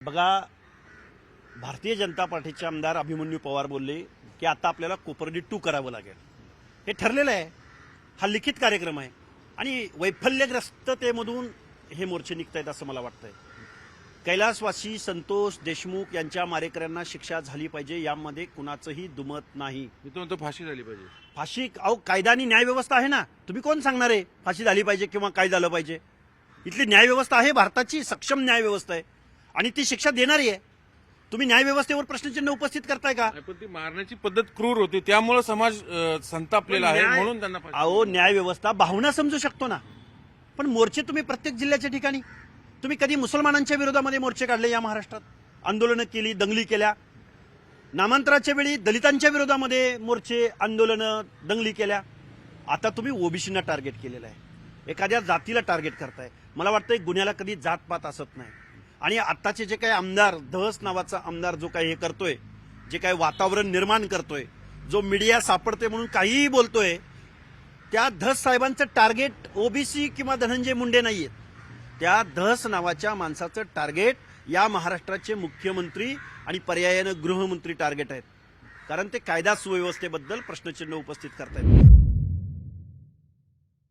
बघा, भारतीय जनता पार्टीचे आमदार अभिमन्यू पवार बोलले की आता आपल्याला कोपर्डी 2 करावं लागेल. हे ठरलेलं आहे. हा लिखित कार्यक्रम आहे आणि वैफल्यग्रस्ततेमधून हे मोर्चे निघतायत असं मला वाटतंय. कैलासवासी संतोष देशमुख यांच्या मारेकऱ्यांना शिक्षा झाली पाहिजे, यामध्ये कुणाचंही दुमत नाही. मी तो म्हणतो फाशी झाली पाहिजे. फाशी कायदा आणि न्यायव्यवस्था आहे ना. तुम्ही कोण सांगणार आहे फाशी झाली पाहिजे किंवा काय झालं पाहिजे? इथली न्यायव्यवस्था आहे, भारताची सक्षम न्यायव्यवस्था आहे आणि ती शिक्षा देणारी आहे. तुम्ही न्यायव्यवस्थेवर प्रश्नचिन्ह उपस्थित करताय का? पण ती मारण्याची पद्धत क्रूर होती, त्यामुळे समाज संतापलेला आहे, म्हणून त्यांना फाशी. न्यायव्यवस्था भावना समजू शकतो ना, पण मोर्चे तुम्ही प्रत्येक जिल्ह्याच्या ठिकाणी तुम्ही कधी मुसलमानांच्या विरोधामध्ये मोर्चे काढले? या महाराष्ट्रात आंदोलनं केली, दंगली केल्या. नामांतराच्या वेळी दलितांच्या विरोधामध्ये मोर्चे, आंदोलनं, दंगली केल्या. आता तुम्ही ओबीसीना टार्गेट केलेलं आहे, एखाद्या जातीला टार्गेट करताय. मला वाटतं गुन्ह्याला कधी जातपात असत नाही. आणि आत्ताचे जे काही आमदार, धस नावाचा आमदार जो काही हे करतोय, जे काही वातावरण निर्माण करतोय, जो मीडिया सापडते म्हणून काहीही बोलतोय, त्या धस साहेबांचं टार्गेट ओबीसी किंवा धनंजय मुंडे नाहीये. त्या धस नावाच्या माणसाचं टार्गेट या महाराष्ट्राचे मुख्यमंत्री आणि पर्यायानं गृहमंत्री टार्गेट आहेत. कारण ते कायदा सुव्यवस्थेबद्दल प्रश्नचिन्ह उपस्थित करतायत.